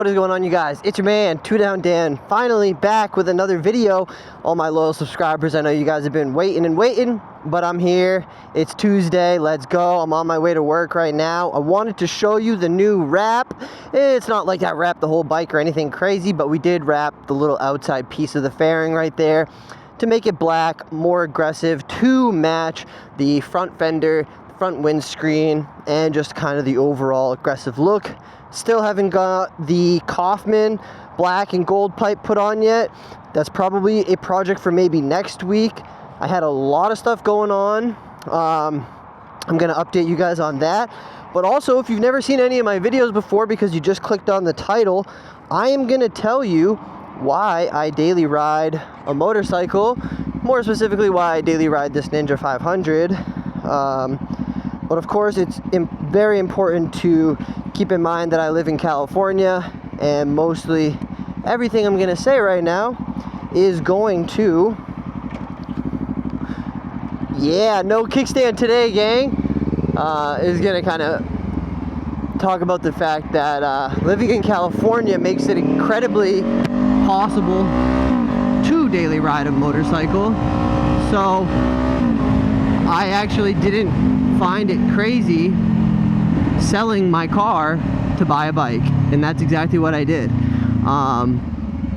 What is going on, you guys? It's your man, Two Down Dan, finally back with another video. All my loyal subscribers, I know you guys have been waiting and waiting, but I'm here. It's Tuesday, let's go. I'm on my way to work right now. I wanted to show you the new wrap. It's not like I wrapped the whole bike or anything crazy, but we did wrap the little outside piece of the fairing right there to make it black, more aggressive, to match the front fender, front windscreen, and just kind of the overall aggressive look. Still haven't got the Coffman black and gold pipe put on yet. That's probably a project for maybe next week. I had a lot of stuff going on. I'm gonna update you guys on that. But also, if you've never seen any of my videos before because you just clicked on the title, I am gonna tell you why I daily ride a motorcycle. More specifically, why I daily ride this Ninja 500. But of course, it's very important to keep in mind that I live in California, and mostly everything I'm gonna say right now is going to, no kickstand today, gang, is gonna kind of talk about the fact that living in California makes it incredibly possible to daily ride a motorcycle. So I actually didn't find it crazy selling my car to buy a bike, and that's exactly what I did. I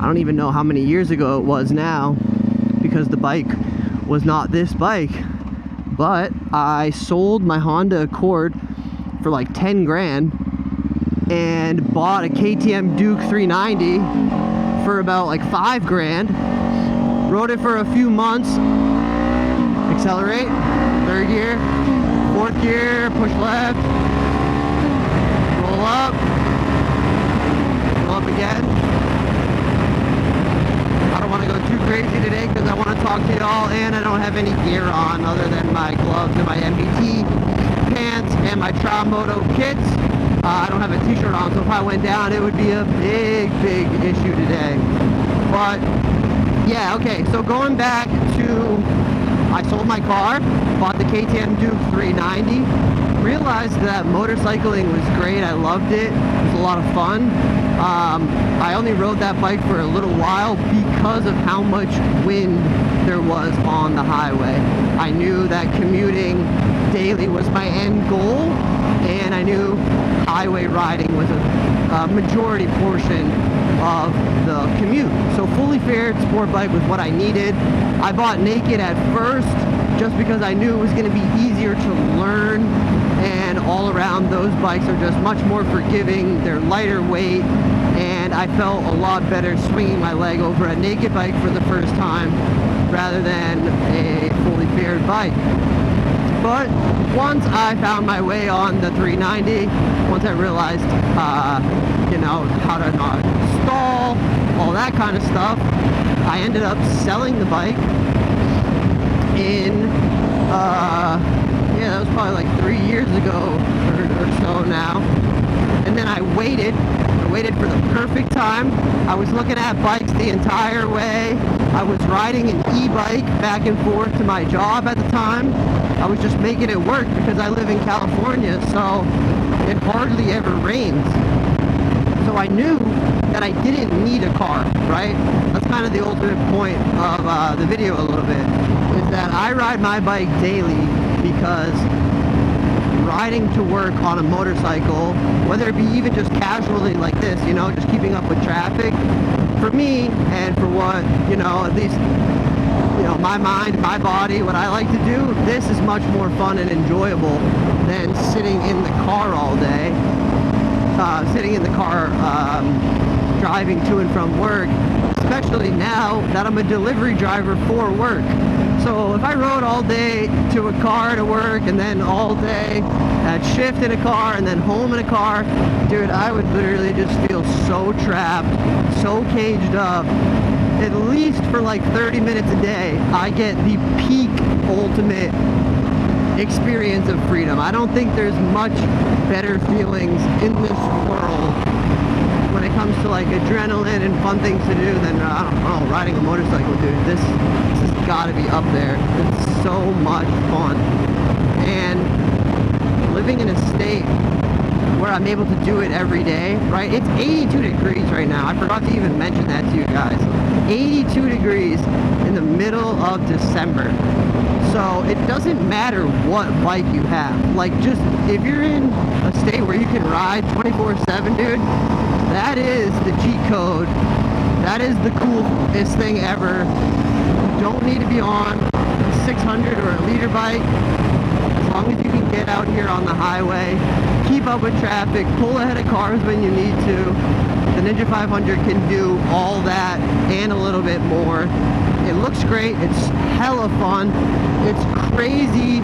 don't even know how many years ago it was now, because the bike was not this bike, but I sold my Honda Accord for like 10 grand and bought a KTM Duke 390 for about like 5 grand. Rode it for a few months. Accelerate, third gear, fourth gear, push left, roll up again. I don't want to go too crazy today because I want to talk to y'all, and I don't have any gear on other than my gloves and my MBT pants and my Tri-Moto kits. I don't have a t-shirt on, so if I went down, it would be a big issue today. But yeah, okay, so going back to, I sold my car, bought the KTM Duke 390, realized that motorcycling was great. I loved it. It was a lot of fun. I only rode that bike for a little while because of how much wind there was on the highway. I knew that commuting daily was my end goal, and I knew highway riding was a majority portion of the commute. So fully fared sport bike was what I needed. I bought naked at first just because I knew it was going to be easier to learn, and all around those bikes are just much more forgiving. They're lighter weight, and I felt a lot better swinging my leg over a naked bike for the first time rather than a fully fared bike. But once I found my way on the 390, once I realized, how to not stall, all that kind of stuff, I ended up selling the bike in, that was probably like 3 years ago or so now. And then I waited for the perfect time. I was looking at bikes the entire way. I was riding an e-bike back and forth to my job at the time. I was just making it work because I live in California, so it hardly ever rains. So I knew that I didn't need a car, right? That's kind of the ultimate point of the video a little bit, is that I ride my bike daily because riding to work on a motorcycle, whether it be even just casually like this, just keeping up with traffic, for me, and for what, at least, my mind, my body, what I like to do, this is much more fun and enjoyable than sitting in the car all day. Sitting in the car, driving to and from work, especially now that I'm a delivery driver for work. So if I rode all day to a car to work, and then all day at shift in a car, and then home in a car, dude, I would literally just feel so trapped, so caged up. At least for like 30 minutes a day, I get the peak ultimate experience of freedom. I don't think there's much better feelings in this world when it comes to like adrenaline and fun things to do than, I don't know, riding a motorcycle, dude. This has got to be up there. It's so much fun. And living in a state where I'm able to do it every day, right? It's 82 degrees right now. I forgot to even mention that to you guys. 82 degrees in the middle of December. So it doesn't matter what bike you have. Like, just if you're in a state where you can ride 24/7, dude, that is the cheat code. That is the coolest thing ever. You don't need to be on a 600 or a liter bike. As long as you can get out here on the highway, keep up with traffic, pull ahead of cars when you need to. The Ninja 500 can do all that and a little bit more. It looks great. It's hella fun. It's crazy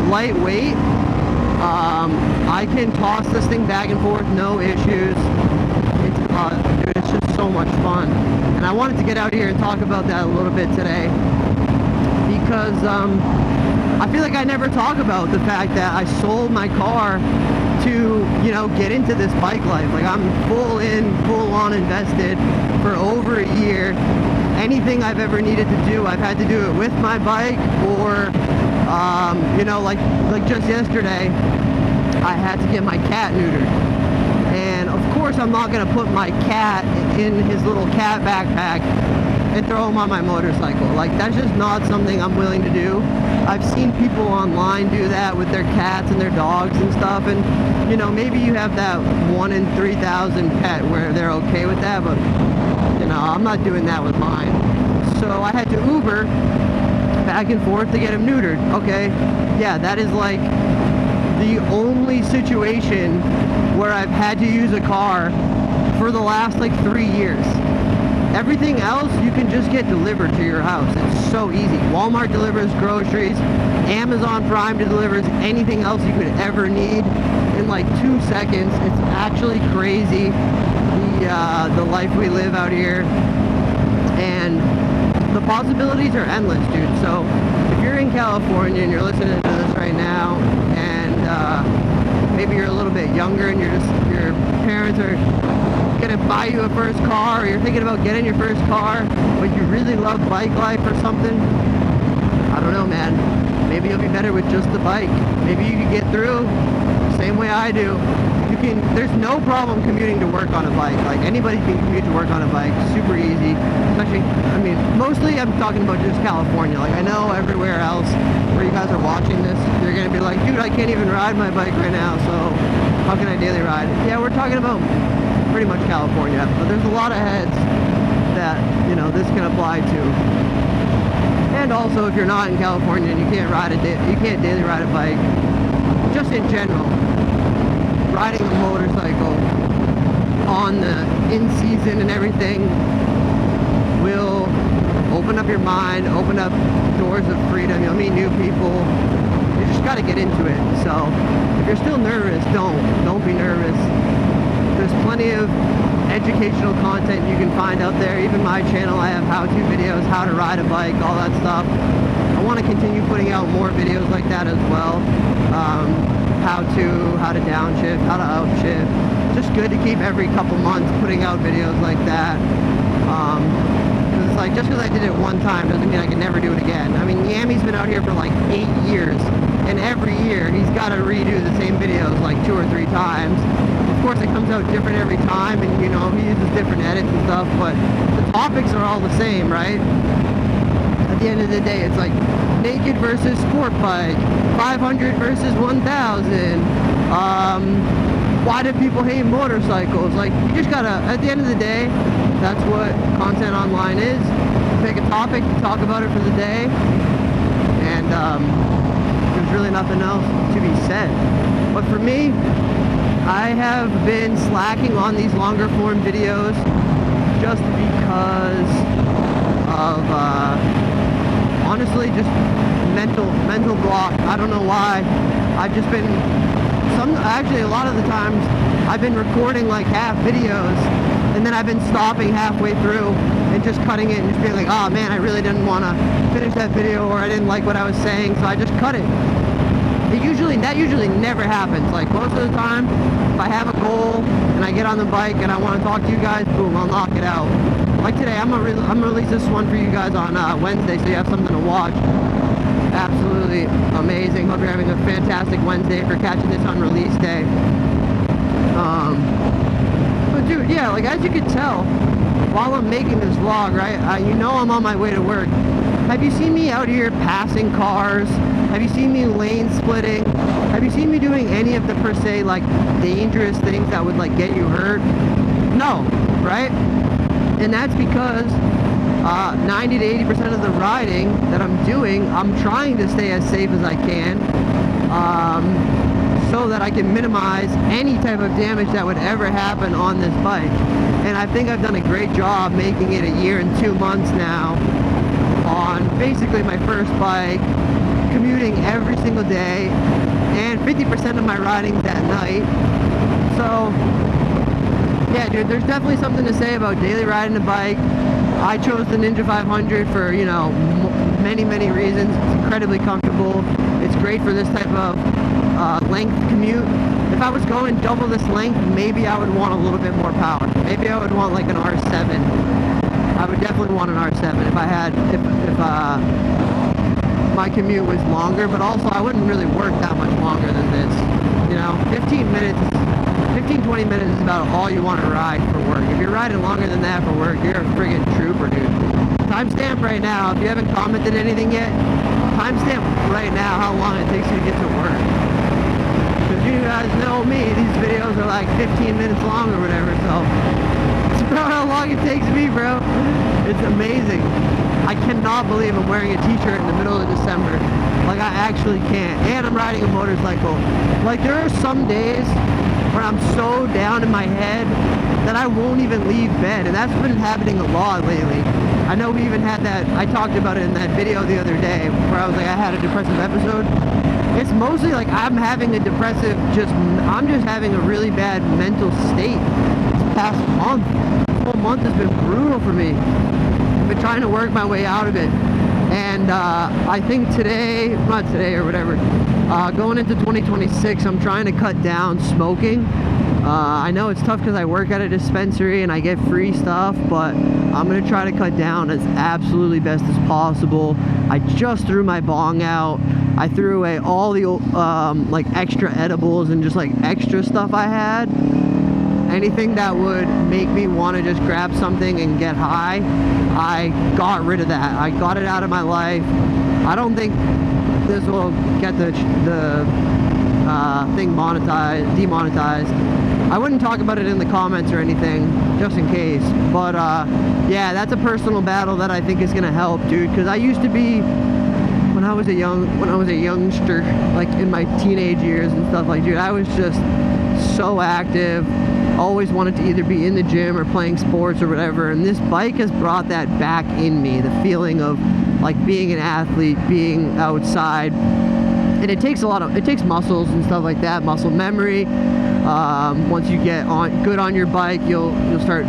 lightweight. I can toss this thing back and forth, no issues. Dude, it's just so much fun. And I wanted to get out here and talk about that a little bit today, because I feel like I never talk about the fact that I sold my car to, you know, get into this bike life. Like, I'm full on invested for over a year. Anything I've ever needed to do, I've had to do it with my bike, or you know, like just yesterday, I had to get my cat neutered. And of course I'm not going to put my cat in his little cat backpack and throw him on my motorcycle. Like, that's just not something I'm willing to do. I've seen people online do that with their cats and their dogs and stuff, and you know, maybe you have that 1 in 3,000 pet where they're okay with that, but you know, I'm not doing that with mine. So I had to Uber back and forth to get him neutered. Okay, yeah, that is like the only situation where I've had to use a car for the last like 3 years. Everything else you can just get delivered to your house. It's so easy. Walmart delivers groceries, Amazon Prime delivers anything else you could ever need in like 2 seconds. It's actually crazy, the life we live out here, and the possibilities are endless, dude. So if you're in California and you're listening to this right now, and maybe you're a little bit younger and your parents are gonna buy you a first car, or you're thinking about getting your first car, but you really love bike life or something, I don't know, man. Maybe you'll be better with just the bike. Maybe you can get through same way I do. There's no problem commuting to work on a bike. Like, anybody can commute to work on a bike, super easy. Especially, I mean, mostly I'm talking about just California. Like, I know everywhere else where you guys are watching this, you're gonna be like, dude, I can't even ride my bike right now, so how can I daily ride? Yeah, we're talking about pretty much California, but there's a lot of heads that, you know, this can apply to. And also, if you're not in California and you can't daily ride a bike, just in general, riding a motorcycle on the in-season and everything will open up your mind, open up doors of freedom. You'll meet new people. You just got to get into it. So if you're still nervous, don't be nervous. There's plenty of educational content you can find out there. Even my channel, I have how-to videos, how to ride a bike, all that stuff. I want to continue putting out more videos like that as well. How to downshift, how to upshift. Just good to keep every couple months putting out videos like that. Because it's like, just because I did it one time doesn't mean I can never do it again. I mean, Yami's been out here for like 8 years, and every year he's got to redo the same videos like 2 or 3 times. Of course, it comes out different every time, and you know, he uses different edits and stuff, but the topics are all the same, right? At the end of the day, it's like naked versus sport bike, 500 versus 1,000. Why do people hate motorcycles? Like, you just gotta, at the end of the day, that's what content online is. You pick a topic, you talk about it for the day, and there's really nothing else to be said. But for me, I have been slacking on these longer form videos just because of honestly just mental block. I don't know why. I've just been actually a lot of the times I've been recording like half videos, and then I've been stopping halfway through and just cutting it and just being like, oh man, I really didn't want to finish that video, or I didn't like what I was saying, so I just cut it. That usually never happens. Like, most of the time, if I have a goal and I get on the bike and I want to talk to you guys, boom, I'll knock it out. Like today, I'm gonna release this one for you guys on Wednesday, so you have something to watch. Absolutely amazing. Hope you're having a fantastic Wednesday for catching this on release day. But dude, yeah, like as you can tell, while I'm making this vlog, right, you know I'm on my way to work. Have you seen me out here passing cars? Have you seen me lane splitting? Have you seen me doing any of the per se like dangerous things that would like get you hurt? No, right? And that's because 90 to 80% of the riding that I'm doing, I'm trying to stay as safe as I can, so that I can minimize any type of damage that would ever happen on this bike. And I think I've done a great job making it 1 year and 2 months now on basically my first bike, commuting every single day, and 50% of my riding's at night. So yeah, dude, there's definitely something to say about daily riding a bike. I chose the Ninja 500 for, you know, many reasons. It's incredibly comfortable. It's great for this type of length commute. If I was going double this length, maybe I would want a little bit more power. Maybe I would want like an R7. I would definitely want an R7 if I had, if my commute was longer, but also I wouldn't really work that much longer than this. You know, 15-20 minutes is about all you want to ride for work. If you're riding longer than that for work, you're a friggin' trooper, dude. Timestamp right now, if you haven't commented anything yet, timestamp right now how long it takes you to get to work. Because you guys know me, these videos are like 15 minutes long or whatever, so it's about how long it takes me, bro. It's amazing. I cannot believe I'm wearing a t-shirt in the middle of December. Like, I actually can't. And I'm riding a motorcycle. Like, there are some days where I'm so down in my head that I won't even leave bed, and that's been happening a lot lately. I know we even had that, I talked about it in that video the other day, where I was like, I had a depressive episode. It's mostly like I'm having a depressive, I'm just having a really bad mental state. This past month, this whole month has been brutal for me. I've been trying to work my way out of it. And I think today, not today or whatever, going into 2026, I'm trying to cut down smoking. I know it's tough because I work at a dispensary and I get free stuff, but I'm going to try to cut down as absolutely best as possible. I just threw my bong out. I threw away all the like extra edibles and just like extra stuff I had. Anything that would make me want to just grab something and get high, I got rid of that. I got it out of my life. I don't think this will get the thing demonetized. I wouldn't talk about it in the comments or anything, just in case. But yeah, that's a personal battle that I think is gonna help, dude. Because I used to be, when I was a youngster, like in my teenage years and stuff, like, dude, I was just so active. Always wanted to either be in the gym or playing sports or whatever, and this bike has brought that back in me, the feeling of like being an athlete, being outside. And it takes muscles and stuff like that, muscle memory. Once you get good on your bike, you'll start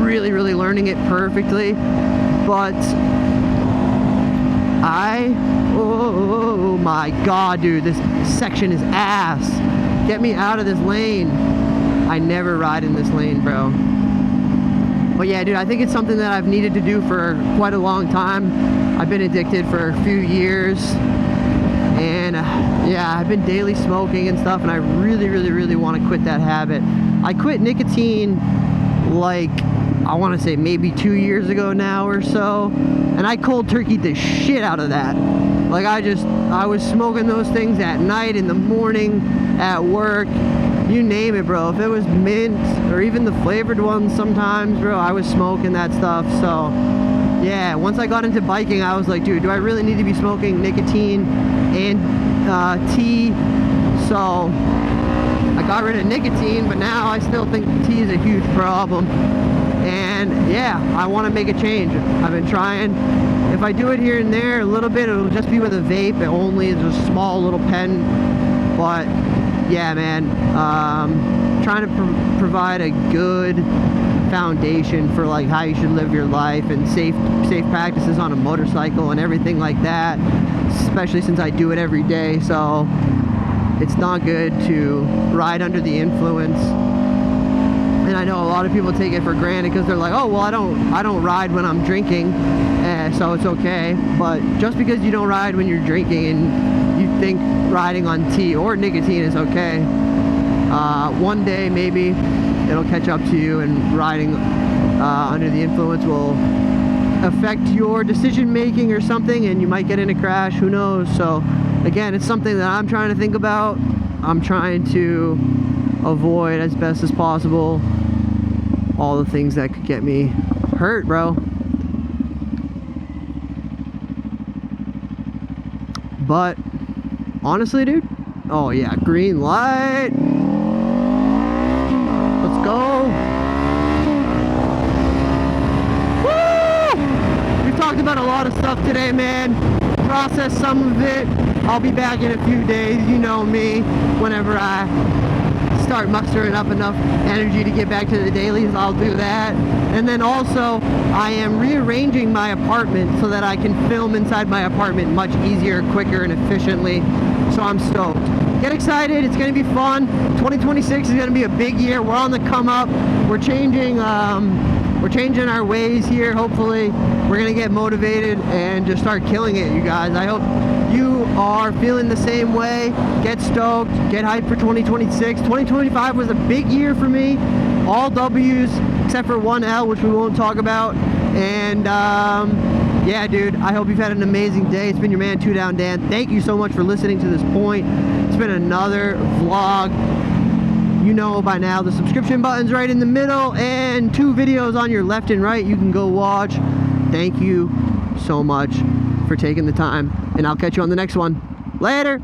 really learning it perfectly. But oh my god, dude, this section is ass. Get me out of this lane. I never ride in this lane, bro. But yeah, dude, I think it's something that I've needed to do for quite a long time. I've been addicted for a few years. And yeah, I've been daily smoking and stuff, and I really want to quit that habit. I quit nicotine like, I want to say maybe 2 years ago now or so, and I cold turkeyed the shit out of that. Like, I was smoking those things at night, in the morning, at work, you name it, bro. If it was mint or even the flavored ones sometimes, bro, I was smoking that stuff. So yeah, once I got into biking, I was like, dude, do I really need to be smoking nicotine and tea? So I got rid of nicotine, but now I still think tea is a huge problem. And yeah, I want to make a change. I've been trying. If I do it here and there a little bit, it'll just be with a vape. It only is a small little pen. But yeah, man, trying to provide a good foundation for like how you should live your life and safe practices on a motorcycle and everything like that, especially since I do it every day. So it's not good to ride under the influence. And I know a lot of people take it for granted because they're like, oh, well, I don't ride when I'm drinking, so it's okay. But just because you don't ride when you're drinking and you think riding on tea or nicotine is okay, One day maybe it'll catch up to you, and riding under the influence will affect your decision making or something, and you might get in a crash, who knows. So again, it's something that I'm trying to think about. I'm trying to avoid as best as possible all the things that could get me hurt, bro. But honestly, dude, oh yeah, green light, let's go. Talked about a lot of stuff today, man. Process some of it. I'll be back in a few days. You know me. Whenever I start mustering up enough energy to get back to the dailies, I'll do that. And then also, I am rearranging my apartment so that I can film inside my apartment much easier, quicker, and efficiently. So I'm stoked. Get excited. It's going to be fun. 2026 is going to be a big year. We're on the come up. We're changing our ways here. Hopefully we're gonna get motivated and just start killing it, you guys. I hope you are feeling the same way. Get stoked, get hyped for 2026. 2025 was a big year for me. All W's except for one L, which we won't talk about. And yeah, dude, I hope you've had an amazing day. It's been your man, 2 Down Dan. Thank you so much for listening to this point. It's been another vlog. You know by now, the subscription button's right in the middle and 2 videos on your left and right you can go watch. Thank you so much for taking the time, and I'll catch you on the next one. Later.